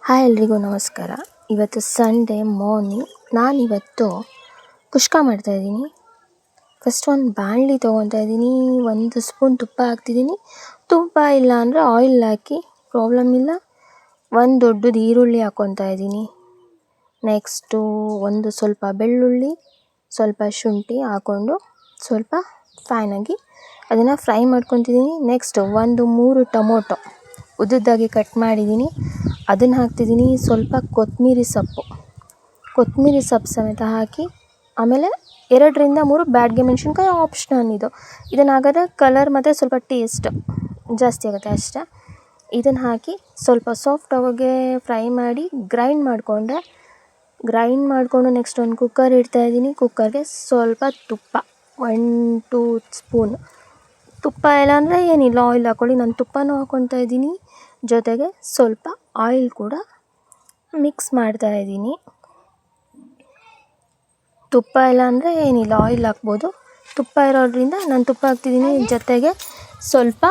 Hi ಎಲ್ರಿಗೂ ನಮಸ್ಕಾರ. ಇವತ್ತು ಸಂಡೇ ಮಾರ್ನಿಂಗ್. ನಾನಿವತ್ತು ಕುಷ್ಕ ಮಾಡ್ತಾಯಿದ್ದೀನಿ. ಫಸ್ಟ್ ಒಂದು ಬಾಣಲಿ ತೊಗೊತಾ ಇದ್ದೀನಿ. 1 ಸ್ಪೂನ್ ತುಪ್ಪ ಹಾಕ್ತಿದ್ದೀನಿ. ತುಪ್ಪ ಇಲ್ಲ ಅಂದರೆ ಆಯಿಲ್ ಹಾಕಿ ಪ್ರಾಬ್ಲಮ್ ಇಲ್ಲ. ಒಂದು ದೊಡ್ಡದು ಈರುಳ್ಳಿ ಹಾಕ್ಕೊತಾ ಇದ್ದೀನಿ. ನೆಕ್ಸ್ಟು ಸ್ವಲ್ಪ ಬೆಳ್ಳುಳ್ಳಿ, ಸ್ವಲ್ಪ ಶುಂಠಿ ಹಾಕ್ಕೊಂಡು ಸ್ವಲ್ಪ ಫೈನಾಗಿ ಅದನ್ನು ಫ್ರೈ ಮಾಡ್ಕೊತಿದ್ದೀನಿ. ನೆಕ್ಸ್ಟ್ 3 ಟೊಮೊಟೊ ಉದ್ದುದ್ದಾಗಿ ಕಟ್ ಮಾಡಿದ್ದೀನಿ, ಅದನ್ನು ಹಾಕ್ತಿದ್ದೀನಿ. ಸ್ವಲ್ಪ ಕೊತ್ತಂಬರಿ ಸೊಪ್ಪು ಸಮೇತ ಹಾಕಿ, ಆಮೇಲೆ 2ರಿಂದ 3 ಬ್ಯಾಡಗೆ ಮೆಣಸಿನ್ಕಾಯಿ ಆಪ್ಷನಲ್ ಇದು. ಇದನ್ನು ಹಾಕಿದ್ರೆ ಕಲರ್ ಮತ್ತು ಸ್ವಲ್ಪ ಟೇಸ್ಟ್ ಜಾಸ್ತಿ ಆಗುತ್ತೆ ಅಷ್ಟೇ. ಇದನ್ನು ಹಾಕಿ ಸ್ವಲ್ಪ ಸಾಫ್ಟ್ ಆಗೋಗೆ ಫ್ರೈ ಮಾಡಿ ಗ್ರೈಂಡ್ ಮಾಡಿಕೊಂಡು ನೆಕ್ಸ್ಟ್ ಒಂದು ಕುಕ್ಕರ್ ಇಡ್ತಾಯಿದ್ದೀನಿ. ಕುಕ್ಕರ್ಗೆ ಸ್ವಲ್ಪ ತುಪ್ಪ, 1-2 ಸ್ಪೂನ್ ತುಪ್ಪ. ಇಲ್ಲ ಅಂದರೆ ಏನಿಲ್ಲ, ಆಯಿಲ್ ಹಾಕ್ಕೊಳ್ಳಿ. ನಾನು ತುಪ್ಪನೂ ಹಾಕ್ಕೊತಾ ಇದ್ದೀನಿ, ಜೊತೆಗೆ ಸ್ವಲ್ಪ ಆಯಿಲ್ ಕೂಡ ಮಿಕ್ಸ್ ಮಾಡ್ತಾಯಿದ್ದೀನಿ. ತುಪ್ಪ ಇಲ್ಲ ಅಂದರೆ ಏನಿಲ್ಲ, ಆಯಿಲ್ ಹಾಕ್ಬೋದು. ತುಪ್ಪ ಇರೋದ್ರಿಂದ ನಾನು ತುಪ್ಪ ಹಾಕ್ತಿದ್ದೀನಿ. ಜೊತೆಗೆ ಸ್ವಲ್ಪ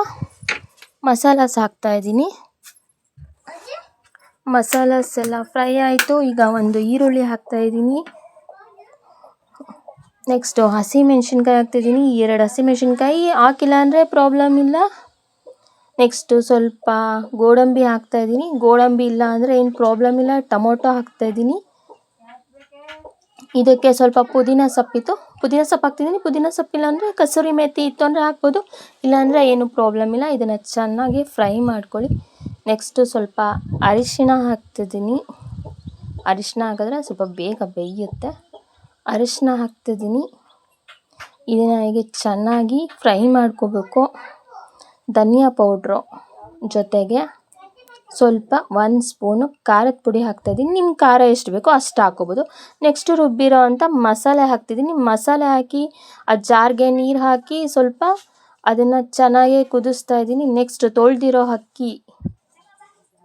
ಮಸಾಲಾಸ್ ಹಾಕ್ತಾಯಿದ್ದೀನಿ. ಮಸಾಲಾಸ್ ಎಲ್ಲ ಫ್ರೈ ಆಯಿತು. ಈಗ ಒಂದು ಈರುಳ್ಳಿ ಹಾಕ್ತಾಯಿದ್ದೀನಿ. ನೆಕ್ಸ್ಟು ಹಸಿಮೆಣ್ಸಿನ್ಕಾಯಿ ಹಾಕ್ತಿದ್ದೀನಿ. 2 ಹಸಿಮೆಣ್ಸಿನ್ಕಾಯಿ ಹಾಕಿಲ್ಲ ಅಂದರೆ ಪ್ರಾಬ್ಲಮ್ ಇಲ್ಲ. ನೆಕ್ಸ್ಟು ಸ್ವಲ್ಪ ಗೋಡಂಬಿ ಹಾಕ್ತಾಯಿದ್ದೀನಿ. ಗೋಡಂಬಿ ಇಲ್ಲ ಅಂದರೆ ಏನು ಪ್ರಾಬ್ಲಮ್ ಇಲ್ಲ. ಟೊಮೊಟೊ ಹಾಕ್ತಾಯಿದ್ದೀನಿ. ಇದಕ್ಕೆ ಸ್ವಲ್ಪ ಪುದೀನ ಸೊಪ್ಪು ಹಾಕ್ತಿದ್ದೀನಿ. ಪುದೀನ ಸೊಪ್ಪಿಲ್ಲ ಅಂದರೆ ಕಸೂರಿ ಮೇಥಿ ಇತ್ತು ಅಂದರೆ ಹಾಕ್ಬೋದು, ಇಲ್ಲಾಂದರೆ ಏನು ಪ್ರಾಬ್ಲಮ್ ಇಲ್ಲ. ಇದನ್ನು ಚೆನ್ನಾಗಿ ಫ್ರೈ ಮಾಡ್ಕೊಳ್ಳಿ. ನೆಕ್ಸ್ಟು ಸ್ವಲ್ಪ ಅರಿಶಿಣ ಹಾಕ್ತಿದ್ದೀನಿ. ಅರಿಶಿಣ ಹಾಕಿದ್ರೆ ಸ್ವಲ್ಪ ಬೇಗ ಬೇಯುತ್ತೆ. ಅರಿಶಿಣ ಹಾಕ್ತಿದ್ದೀನಿ. ಇದನ್ನು ಹೀಗೆ ಚೆನ್ನಾಗಿ ಫ್ರೈ ಮಾಡ್ಕೋಬೇಕು. ಧನಿಯಾ ಪೌಡ್ರು, ಜೊತೆಗೆ ಸ್ವಲ್ಪ 1 ಸ್ಪೂನು ಖಾರದ ಪುಡಿ ಹಾಕ್ತಾಯಿದ್ದೀನಿ. ನಿಮ್ಮ ಖಾರ ಎಷ್ಟು ಬೇಕೋ ಅಷ್ಟು ಹಾಕ್ಕೋಬೋದು. ನೆಕ್ಸ್ಟು ರುಬ್ಬಿರೋ ಅಂಥ ಮಸಾಲೆ ಹಾಕ್ತಿದ್ದೀನಿ. ಮಸಾಲೆ ಹಾಕಿ ಆ ಜಾರ್ಗೆ ನೀರು ಹಾಕಿ ಸ್ವಲ್ಪ ಅದನ್ನು ಚೆನ್ನಾಗಿ ಕುದಿಸ್ತಾ ಇದ್ದೀನಿ. ನೆಕ್ಸ್ಟ್ ತೊಳೆದಿರೋ ಅಕ್ಕಿ,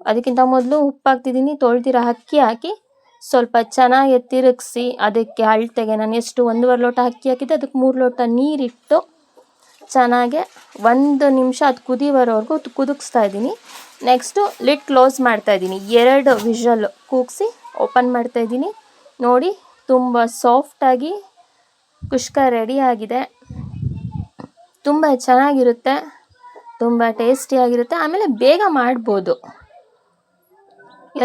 ಅದಕ್ಕಿಂತ ಮೊದಲು ಉಪ್ಪು ಹಾಕ್ತಿದ್ದೀನಿ. ತೊಳೆದಿರೋ ಅಕ್ಕಿ ಹಾಕಿ ಸ್ವಲ್ಪ ಚೆನ್ನಾಗಿ ತಿರುಗಿಸಿ, ಅದಕ್ಕೆ ಅಳತೆಗೆ ನಾನು ಎಷ್ಟು 1.5 ಲೋಟ ಅಕ್ಕಿ ಹಾಕಿದ್ದೆ, ಅದಕ್ಕೆ 3 ಲೋಟ ನೀರಿಟ್ಟು ಚೆನ್ನಾಗೆ 1 ನಿಮಿಷ ಅದು ಕುದಿ ಬರೋವರೆಗೂ ಕುದಿಸ್ತಾ ಇದ್ದೀನಿ. ನೆಕ್ಸ್ಟು ಲಿಡ್ ಕ್ಲೋಸ್ ಮಾಡ್ತಾಯಿದ್ದೀನಿ. 2 ವಿಷಲ್ ಕೂಗಿಸಿ ಓಪನ್ ಮಾಡ್ತಾಯಿದ್ದೀನಿ. ನೋಡಿ, ತುಂಬ ಸಾಫ್ಟಾಗಿ ಕುಷ್ಕ ರೆಡಿಯಾಗಿದೆ. ತುಂಬ ಚೆನ್ನಾಗಿರುತ್ತೆ, ತುಂಬ ಟೇಸ್ಟಿಯಾಗಿರುತ್ತೆ. ಆಮೇಲೆ ಬೇಗ ಮಾಡ್ಬೋದು.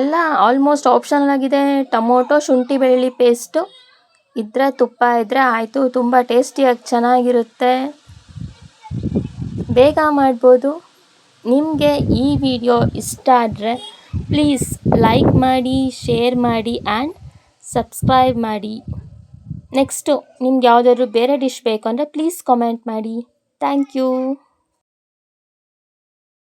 ಎಲ್ಲ ಆಲ್ಮೋಸ್ಟ್ ಆಪ್ಷನಲ್ ಆಗಿದೆ. ಟೊಮೊಟೊ, ಶುಂಠಿ ಬೆಳ್ಳುಳ್ಳಿ ಪೇಸ್ಟು ಇದ್ದರೆ, ತುಪ್ಪ ಇದ್ದರೆ ಆಯಿತು. ತುಂಬ ಟೇಸ್ಟಿಯಾಗಿ ಚೆನ್ನಾಗಿರುತ್ತೆ, ಬೇಗ ಮಾಡ್ಬೋದು. ನಿಮಗೆ ಈ ವಿಡಿಯೋ ಇಷ್ಟ ಆದರೆ ಪ್ಲೀಸ್ ಲೈಕ್ ಮಾಡಿ, ಶೇರ್ ಮಾಡಿ ಆ್ಯಂಡ್ ಸಬ್ಸ್ಕ್ರೈಬ್ ಮಾಡಿ. ನೆಕ್ಸ್ಟು ನಿಮ್ಗೆ ಯಾವುದಾದ್ರು ಬೇರೆ ಡಿಶ್ ಬೇಕು ಅಂದರೆ ಪ್ಲೀಸ್ ಕಾಮೆಂಟ್ ಮಾಡಿ. Thank you.